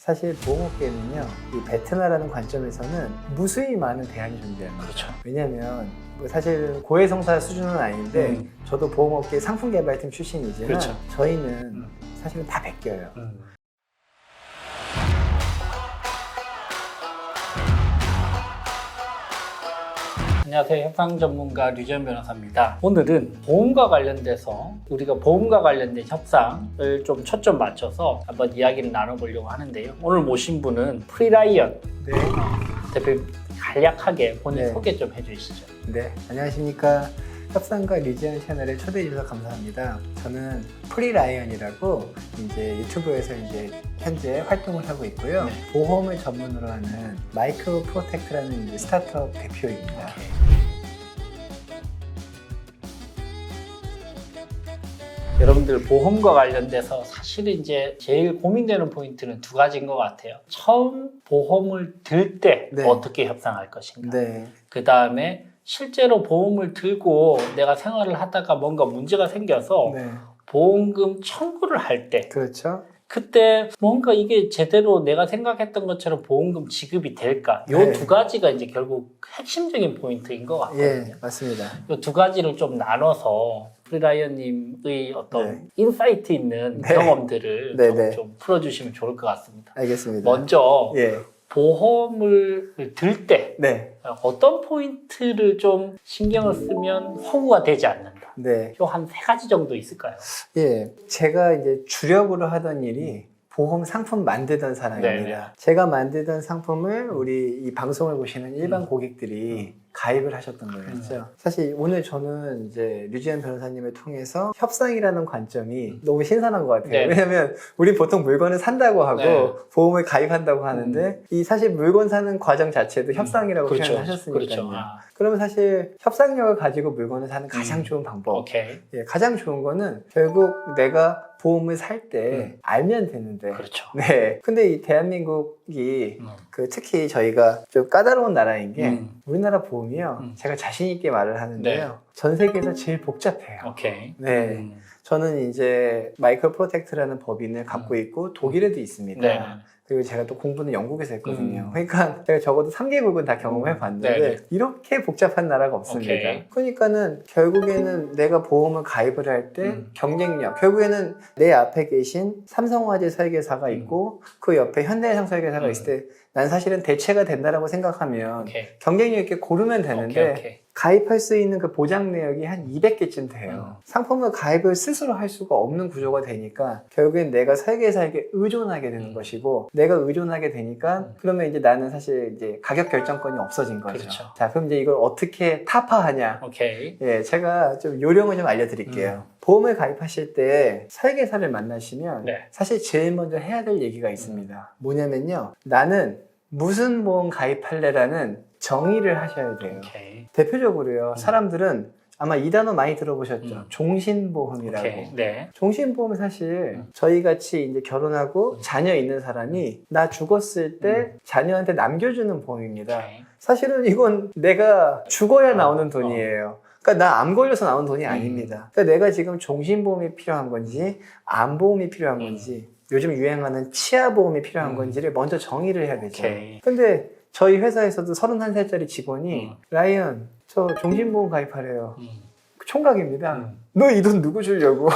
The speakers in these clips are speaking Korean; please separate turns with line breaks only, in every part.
사실 보험업계는요, 이 베트나라는 관점에서는 무수히 많은 대안이 존재합니다.
그렇죠.
왜냐하면 뭐 사실 고해성사 수준은 아닌데 저도 보험업계 상품개발팀 출신이지만
그렇죠.
저희는 사실은 다 베껴요.
안녕하세요. 협상 전문가 류지현 변호사입니다. 오늘은 보험과 관련돼서 우리가 보험과 관련된 협상을 좀 초점 맞춰서 한번 이야기를 나눠보려고 하는데요. 오늘 모신 분은 프리라이언
네.
대표님 간략하게 본인
네.
소개 좀 해주시죠.
네, 안녕하십니까. 협상가 류지현 채널에 초대해 주셔서 감사합니다. 저는 프리라이언이라고 이제 유튜브에서 이제 현재 활동을 하고 있고요.
네.
보험을 전문으로 하는 마이크로 프로텍트라는 이제 스타트업 대표입니다.
여러분들 보험과 관련돼서 사실 이제 제일 고민되는 포인트는 두 가지인 것 같아요. 처음 보험을 들 때
네.
어떻게 협상할 것인가.
네,
그 다음에 실제로 보험을 들고 내가 생활을 하다가 뭔가 문제가 생겨서
네,
보험금 청구를 할 때
그렇죠.
그때 뭔가 이게 제대로 내가 생각했던 것처럼 보험금 지급이 될까? 요
네.
두 가지가 이제 결국 핵심적인 포인트인 것 같거든요.
예, 맞습니다.
이 두 가지를 좀 나눠서 프리라이언님의 어떤
네.
인사이트 있는
네.
경험들을
네, 네.
좀 풀어주시면 좋을 것 같습니다.
알겠습니다.
먼저
예,
보험을 들 때
네,
어떤 포인트를 좀 신경을 쓰면 허구가 되지 않는다.
네,
요 한 세 가지 정도 있을까요?
예. 제가 이제 주력으로 하던 일이 보험 상품 만들던 사람입니다.
네네.
제가 만들던 상품을 우리 이 방송을 보시는 일반 고객들이 가입을 하셨던 거였죠. 사실 오늘 저는 이제 류지현 변호사님을 통해서 협상이라는 관점이 너무 신선한 것 같아요.
네.
왜냐하면 우리 보통 물건을 산다고 하고
네.
보험을 가입한다고 하는데 이 사실 물건 사는 과정 자체도 협상이라고
그렇죠.
표현하셨으니까요.
그렇죠. 아,
그러면 사실 협상력을 가지고 물건을 사는 가장 좋은 방법.
오케이.
예, 가장 좋은 거는 결국 내가 보험을 살 때 알면 되는데.
그렇죠.
네. 근데 이 대한민국이 그 특히 저희가 좀 까다로운 나라인 게 우리나라 보험이요. 제가 자신 있게 말을 하는데요.
네.
전 세계에서 제일 복잡해요.
오케이.
네. 저는 이제 마이크로 프로텍트라는 법인을 갖고 있고 독일에도 있습니다.
네.
그리고 제가 또 공부는 영국에서 했거든요. 그러니까 제가 적어도 3개국은 다 경험해 봤는데
네네.
이렇게 복잡한 나라가 없습니다.
오케이.
그러니까는 결국에는 내가 보험을 가입을 할 때 경쟁력, 결국에는 내 앞에 계신 삼성화재 설계사가 있고 그 옆에 현대해상 설계사가 있을 때 난 사실은 대체가 된다라고 생각하면
오케이.
경쟁력 있게 고르면 되는데
오케이.
가입할 수 있는 그 보장 내역이 한 200개쯤 돼요. 상품을 가입을 스스로 할 수가 없는 구조가 되니까 결국엔 내가 설계사에게 의존하게 되는 것이고 내가 의존하게 되니까 그러면 이제 나는 사실 이제 가격 결정권이 없어진 거죠.
그렇죠.
자, 그럼 이제 이걸 어떻게 타파하냐?
오케이.
예, 제가 좀 요령을 좀 알려드릴게요. 보험을 가입하실 때 설계사를 만나시면
네.
사실 제일 먼저 해야 될 얘기가 있습니다. 뭐냐면요. 나는 무슨 보험 가입할래라는 정의를 하셔야 돼요.
오케이.
대표적으로요. 사람들은 아마 이 단어 많이 들어보셨죠? 종신보험이라고.
오케이. 네.
종신보험은 사실 저희 같이 이제 결혼하고 자녀 있는 사람이 나 죽었을 때 자녀한테 남겨주는 보험입니다.
오케이.
사실은 이건 내가 죽어야 나오는 돈이에요. 그러니까 나 암 걸려서 나온 돈이 아닙니다. 그러니까 내가 지금 종신보험이 필요한 건지 암보험이 필요한 건지 요즘 유행하는 치아보험이 필요한 건지를 먼저 정의를 해야 되죠.
오케이.
근데 저희 회사에서도 31살짜리 직원이 라이언 저 종신보험 가입하래요. 총각입니다. 너 이 돈 누구 주려고?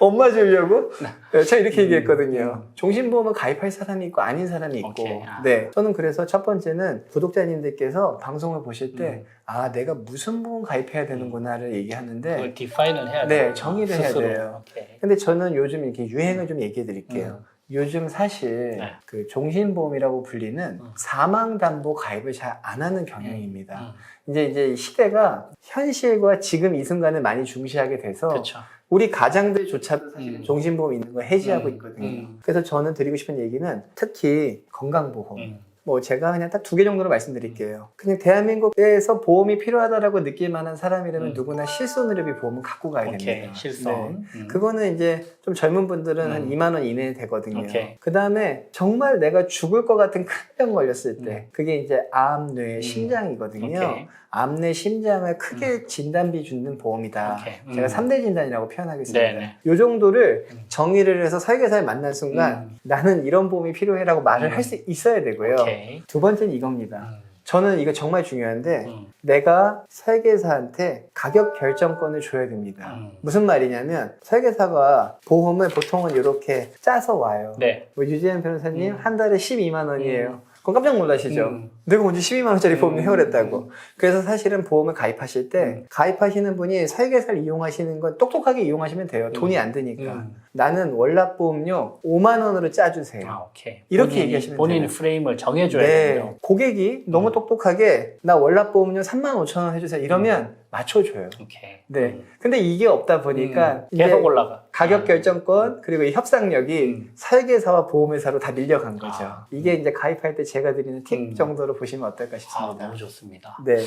엄마 주려고? 네, 제가 이렇게 얘기했거든요. 종신보험은 가입할 사람이 있고 아닌 사람이 있고.
오케이.
네, 저는 그래서 첫 번째는 구독자님들께서 방송을 보실 때 아, 내가 무슨 보험 가입해야 되는구나를 얘기하는데
그걸 디파인을 해야 돼요.
네, 정의를 해야
스스로.
돼요.
오케이.
근데 저는 요즘 이렇게 유행을 좀 얘기해 드릴게요. 요즘 사실
네.
그 종신보험이라고 불리는 사망담보 가입을 잘 안 하는 경향입니다. 이제 이 시대가 현실과 지금 이 순간을 많이 중시하게 돼서
그렇죠.
우리 가장들조차도 사실 종신보험 있는 거 해지하고 있거든요. 그래서 저는 드리고 싶은 얘기는 특히 건강보험, 뭐 제가 그냥 딱 2개 정도로 말씀드릴게요. 그냥 대한민국에서 보험이 필요하다라고 느낄 만한 사람이라면 누구나 실손의료비 보험은 갖고 가야 됩니다.
오케이, 실손.
그거는 이제 좀 젊은 분들은 한 2만 원 이내에 되거든요.
오케이.
그 다음에 정말 내가 죽을 것 같은 큰 병 걸렸을 때 그게 이제 암, 뇌, 심장이거든요.
오케이.
암, 뇌, 심장을 크게 진단비 주는 보험이다.
오케이.
제가 3대 진단이라고 표현하겠습니다.
네네.
이 정도를 정의를 해서 설계사를 만난 순간 나는 이런 보험이 필요해라고 말을 할 수 있어야 되고요.
오케이.
두 번째는 이겁니다. 저는 이거 정말 중요한데
음.
내가 설계사한테 가격 결정권을 줘야 됩니다. 무슨 말이냐면 설계사가 보험을 보통은 이렇게 짜서 와요.
네.
뭐 유재현 변호사님 한 달에 12만 원이에요. 그럼 깜짝 놀라시죠?
음.
내가 언제 12만 원짜리 보험을 해오랬다고. 그래서 사실은 보험을 가입하실 때 가입하시는 분이 설계사를 이용하시는 건 똑똑하게 이용하시면 돼요. 돈이 안 드니까. 나는 월납보험료 5만 원으로 짜주세요.
아, 오케이.
이렇게 얘기하시면
본인
돼요.
프레임을 정해줘야 돼요.
고객이 너무 똑똑하게 나 월납보험료 3만 5천 원 해주세요. 이러면 맞춰줘요.
오케이.
네. 근데 이게 없다 보니까 이제
계속 올라가.
가격 결정권 그리고 이 협상력이 설계사와 보험회사로 다 밀려간 거죠. 이게 이제 가입할 때 제가 드리는 팁 정도로 보시면 어떨까
아,
싶습니다.
너무 좋습니다.
네.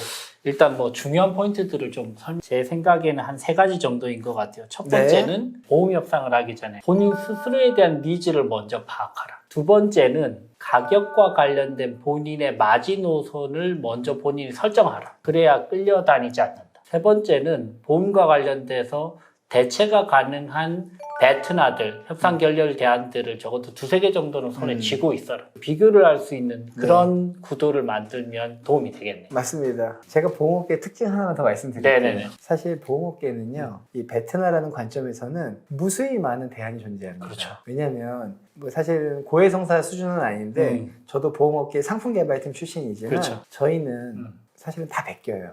일단 뭐 중요한 포인트들을 좀 제 생각에는 한 3가지 정도인 것 같아요. 첫 번째는 보험 협상을 하기 전에 본인 스스로에 대한 니즈를 먼저 파악하라. 두 번째는 가격과 관련된 본인의 마지노선을 먼저 본인이 설정하라. 그래야 끌려다니지 않는다. 세 번째는 보험과 관련돼서 대체가 가능한 배트나들, 협상 결렬 대안들을 적어도 2-3개 정도는 손에 쥐고 있어라. 비교를 할 수 있는 그런 구도를 만들면 도움이 되겠네요.
맞습니다. 제가 보험업계 특징 하나만 더 말씀드릴게요.
네네네.
사실 보험업계는요, 이 베트나라는 관점에서는 무수히 많은 대안이 존재합니다.
그렇죠.
왜냐하면 뭐 사실 고해성사 수준은 아닌데 저도 보험업계 상품개발팀 출신이지만
그렇죠.
저희는 사실은 다 베껴요.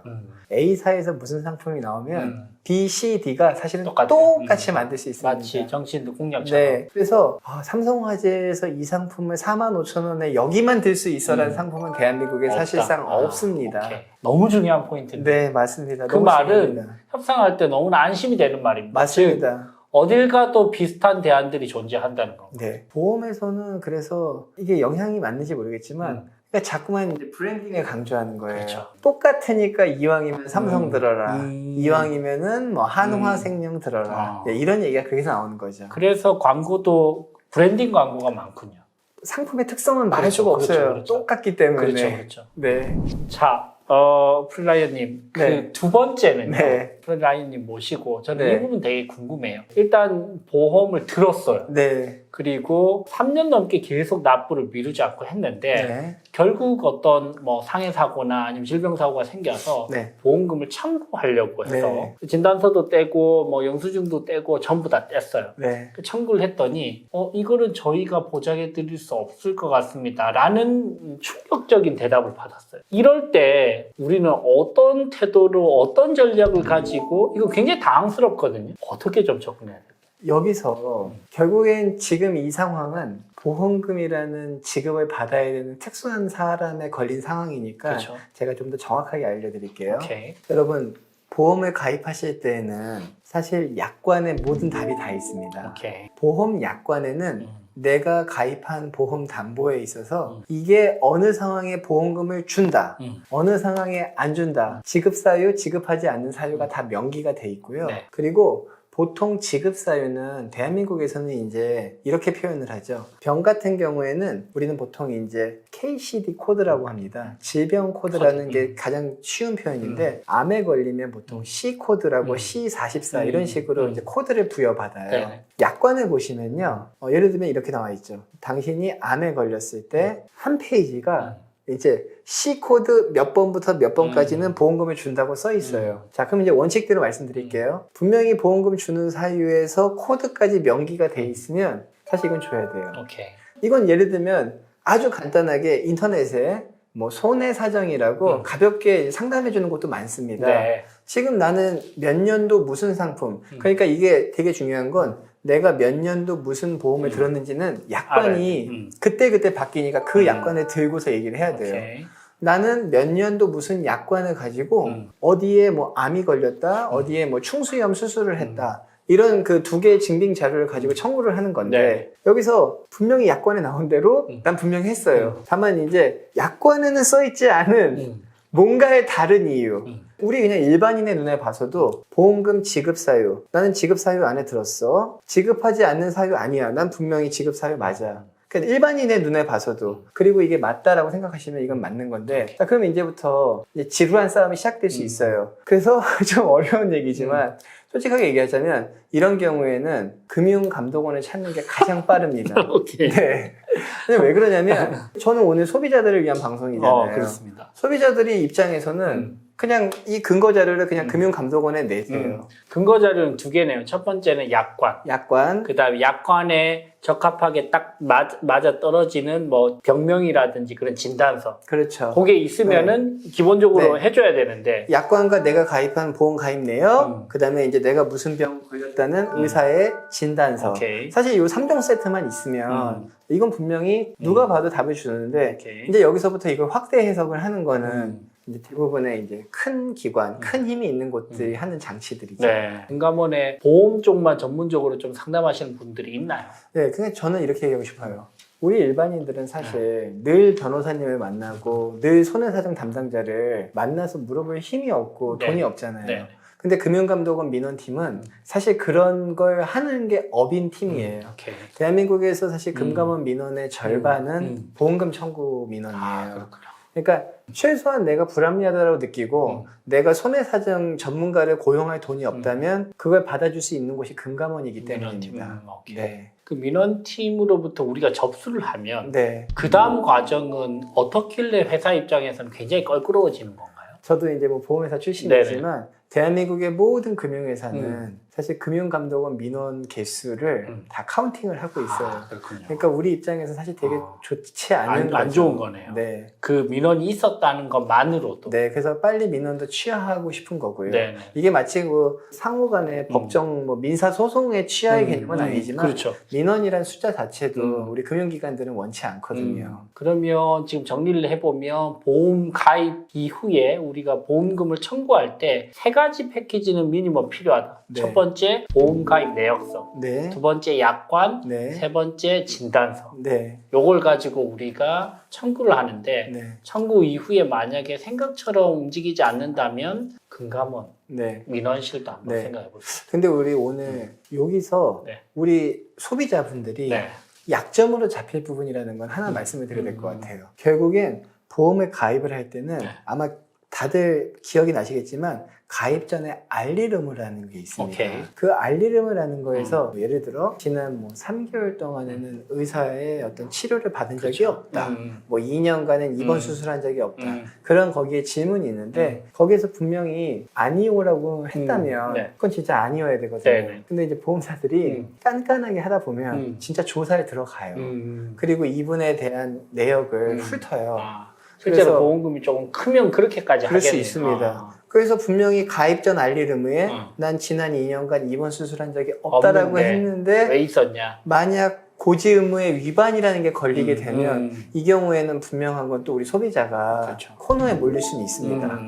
A사에서 무슨 상품이 나오면 B, C, D가 사실은 똑같이 만들 수 있습니다.
마치 정신도 공략처럼.
네. 그래서 삼성화재에서 이 상품을 45,000원에 여기만 들 수 있어라는 상품은 대한민국에
없다.
사실상 없습니다.
오케이. 너무 중요한 포인트인데.
네, 맞습니다.
그
너무
말은
중요합니다.
협상할 때 너무나 안심이 되는 말입니다.
맞습니다.
즉, 어딜 가도 비슷한 대안들이 존재한다는 거.
네. 보험에서는 그래서 이게 영향이 맞는지 모르겠지만 그러니까 자꾸만 이제 브랜딩을 강조하는 거예요.
그렇죠.
똑같으니까 이왕이면 삼성 들어라. 이왕이면은 뭐 한화생명 들어라. 네, 이런 얘기가 거기서 나오는 거죠.
그래서 광고도 브랜딩 광고가 많군요.
상품의 특성은 말할 수가
그렇죠,
없어요.
그렇죠.
똑같기 때문에.
그렇죠.
네.
자, 프리라이언님,
네.
그 두 번째는요.
네.
프리라이언님 모시고 저는
네.
이 부분 되게 궁금해요. 일단 보험을 들었어요.
네.
그리고 3년 넘게 계속 납부를 미루지 않고 했는데
네.
결국 어떤 뭐 상해 사고나 아니면 질병 사고가 생겨서
네.
보험금을 청구하려고 해서
네.
진단서도 떼고 뭐 영수증도 떼고 전부 다 뗐어요.
네.
청구를 했더니 이거는 저희가 보장해 드릴 수 없을 것 같습니다 라는 충격적인 대답을 받았어요. 이럴 때 우리는 어떤 태도로 어떤 전략을 가지고 이거 굉장히 당황스럽거든요. 어떻게 좀 접근해야 돼요?
여기서 결국엔 지금 이 상황은 보험금이라는 지급을 받아야 되는 특수한 사람에 걸린 상황이니까
그렇죠.
제가 좀 더 정확하게 알려드릴게요.
오케이.
여러분, 보험을 가입하실 때는 사실 약관에 모든 답이 다 있습니다.
오케이.
보험 약관에는 내가 가입한 보험 담보에 있어서 이게 어느 상황에 보험금을 준다, 어느 상황에 안 준다, 지급 사유, 지급하지 않는 사유가 다 명기가 돼 있고요.
네.
그리고 보통 지급 사유는 대한민국에서는 이제 이렇게 표현을 하죠. 병 같은 경우에는 우리는 보통 이제 KCD 코드라고 합니다. 질병 코드라는 게 가장 쉬운 표현인데 암에 걸리면 보통 C 코드라고 C44 이런 식으로 이제 코드를 부여받아요.
네.
약관을 보시면요. 예를 들면 이렇게 나와 있죠. 당신이 암에 걸렸을 때 한 페이지가 이제 C 코드 몇 번부터 몇 번까지는 보험금을 준다고 써 있어요. 자, 그럼 이제 원칙대로 말씀드릴게요. 분명히 보험금 주는 사유에서 코드까지 명기가 돼 있으면 사실 이건 줘야 돼요.
오케이.
이건 예를 들면 아주 간단하게 인터넷에 뭐 손해사정이라고 가볍게 상담해 주는 곳도 많습니다.
네.
지금 나는 몇 년도 무슨 상품, 그러니까 이게 되게 중요한 건 내가 몇 년도 무슨 보험을 들었는지는 약관이 그때그때 바뀌니까 그 약관을 들고서 얘기를 해야 돼요.
오케이.
나는 몇 년도 무슨 약관을 가지고 어디에 뭐 암이 걸렸다, 어디에 뭐 충수염 수술을 했다. 이런 그 두 개의 증빙 자료를 가지고 청구를 하는 건데
네.
여기서 분명히 약관에 나온 대로 난 분명히 했어요. 다만 이제 약관에는 써있지 않은 뭔가의 다른 이유. 우리 그냥 일반인의 눈에 봐서도 보험금 지급 사유. 나는 지급 사유 안에 들었어. 지급하지 않는 사유 아니야. 난 분명히 지급 사유 맞아. 그러니까 일반인의 눈에 봐서도 그리고 이게 맞다라고 생각하시면 이건 맞는 건데 자, 그러면 이제부터 이제 지루한 싸움이 시작될 수 있어요. 그래서 좀 어려운 얘기지만 솔직하게 얘기하자면 이런 경우에는 금융감독원을 찾는 게 가장 빠릅니다.
오케이.
네. 근데 왜 그러냐면 저는 오늘 소비자들을 위한 방송이잖아요.
그렇습니다.
소비자들이 입장에서는 그냥 이 근거 자료를 그냥 금융감독원에 내세요.
근거 자료는 두 개네요. 첫 번째는 약관.
약관.
그 다음에 약관에 적합하게 딱 맞아 떨어지는 뭐 병명이라든지 그런 진단서.
그렇죠.
그게 있으면은 기본적으로 해줘야 되는데.
약관과 내가 가입한 보험 가입 내역, 그 다음에 이제 내가 무슨 병 걸렸다는 의사의 진단서.
오케이.
사실 이 3종 세트만 있으면 이건 분명히 누가 봐도 답을 주는데
오케이.
이제 여기서부터 이걸 확대 해석을 하는 거는 이제 대부분의 이제 큰 기관, 큰 힘이 있는 곳들이 하는 장치들이죠.
네. 금감원의 보험 쪽만 전문적으로 좀 상담하시는 분들이 있나요?
네, 근데 저는 이렇게 얘기하고 싶어요. 우리 일반인들은 사실 늘 변호사님을 만나고 늘 손해사정 담당자를 만나서 물어볼 힘이 없고
네.
돈이 없잖아요.
네.
근데 금융감독원 민원팀은 사실 그런 걸 하는 게 업인 팀이에요.
오케이.
대한민국에서 사실 금감원 민원의 절반은 보험금 청구 민원이에요.
그렇구나.
그러니까 최소한 내가 불합리하다고 느끼고 내가 손해사정 전문가를 고용할 돈이 없다면 그걸 받아줄 수 있는 곳이 금감원이기 때문입니다.
오케이.
네.
그 민원팀으로부터 우리가 접수를 하면
네.
그 다음 과정은 어떻길래 회사 입장에서는 굉장히 껄끄러워지는 건가요?
저도 이제 뭐 보험회사 출신이지만 대한민국의 모든 금융회사는 사실 금융감독원 민원 개수를 다 카운팅을 하고 있어요.
그렇군요.
그러니까 우리 입장에서 사실 되게 좋지 않은
안
거죠.
좋은 거네요.
네.
그 민원이 있었다는 것만으로도.
네, 그래서 빨리 민원도 취하하고 싶은 거고요.
네.
이게 마치 그 상호간의 법정 뭐 민사 소송의 취하의 개념은 아니지만
그렇죠.
민원이란 숫자 자체도 우리 금융기관들은 원치 않거든요.
그러면 지금 정리를 해보면 보험 가입 이후에 우리가 보험금을 청구할 때 세 가지 패키지는 미니멈 필요하다.
네.
첫 번째 보험 가입 내역서,
네.
두 번째 약관,
네.
세 번째 진단서.
네.
요걸 가지고 우리가 청구를 하는데
네.
청구 이후에 만약에 생각처럼 움직이지 않는다면 금감원,
네.
민원실도 한번
네.
생각해 보세요.
근데 우리 오늘 여기서
네.
우리 소비자분들이
네.
약점으로 잡힐 부분이라는 건 하나 말씀을 드려야 될 것 같아요. 결국엔 보험에 가입을 할 때는 아마 다들 기억이 나시겠지만 가입 전에 알리름을 게 있습니다.
오케이.
그 알리름을 하는 거에서 예를 들어 지난 뭐 3개월 동안에는 의사의 어떤 치료를 받은 적이 없다. 뭐 2년간은 입원 수술한 적이 없다. 그런 거기에 질문이 있는데 거기에서 분명히 아니오라고 했다면
네.
그건 진짜 아니어야 되거든요.
네네.
근데 이제 보험사들이 깐깐하게 하다 보면 진짜 조사에 들어가요. 그리고 이분에 대한 내역을 훑어요.
실제로
그래서
보험금이 조금 크면 그렇게까지
그럴 수
하겠네요.
있습니다. 그래서 분명히 가입 전 알리름에 난 지난 2년간 입원 수술한 적이 없다라고
없는데
했는데
왜 있었냐?
만약 고지 의무의 위반이라는 게 걸리게 되면 이 경우에는 분명한 건 또 우리 소비자가
그렇죠.
코너에 몰릴 수는 있습니다.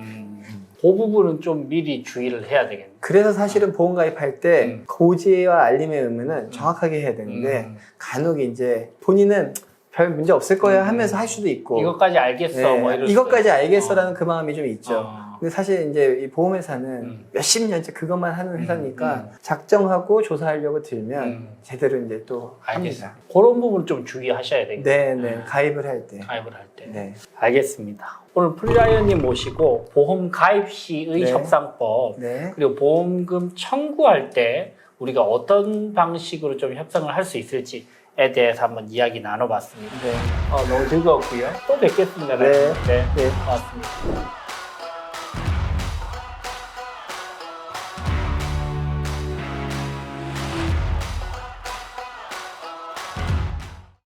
그 부분은 좀 미리 주의를 해야 되겠네요.
그래서 사실은 보험 가입할 때 고지와 알림의 의무는 정확하게 해야 되는데 간혹 이제 본인은 별 문제 없을 거야 하면서 할 수도 있고
이것까지 알겠어.
네,
뭐 이럴
이것까지
수도
알겠어라는 그 마음이 좀 있죠.
어.
근데 사실 이제 이 보험회사는 몇십 년째 그것만 하는 회사니까 작정하고 조사하려고 들면 제대로 이제 또
알겠습니다.
합니다.
그런 부분 좀 주의하셔야 되겠네요.
네, 가입을 할 때.
가입을 할 때.
네.
알겠습니다. 오늘 플라이어님 모시고 보험 가입 시의
네.
협상법
네.
그리고 보험금 청구할 때 우리가 어떤 방식으로 좀 협상을 할 수 있을지에 대해서 한번 이야기 나눠봤습니다.
네.
너무 즐거웠고요. 또 뵙겠습니다.
네.
네.
네.
고맙습니다.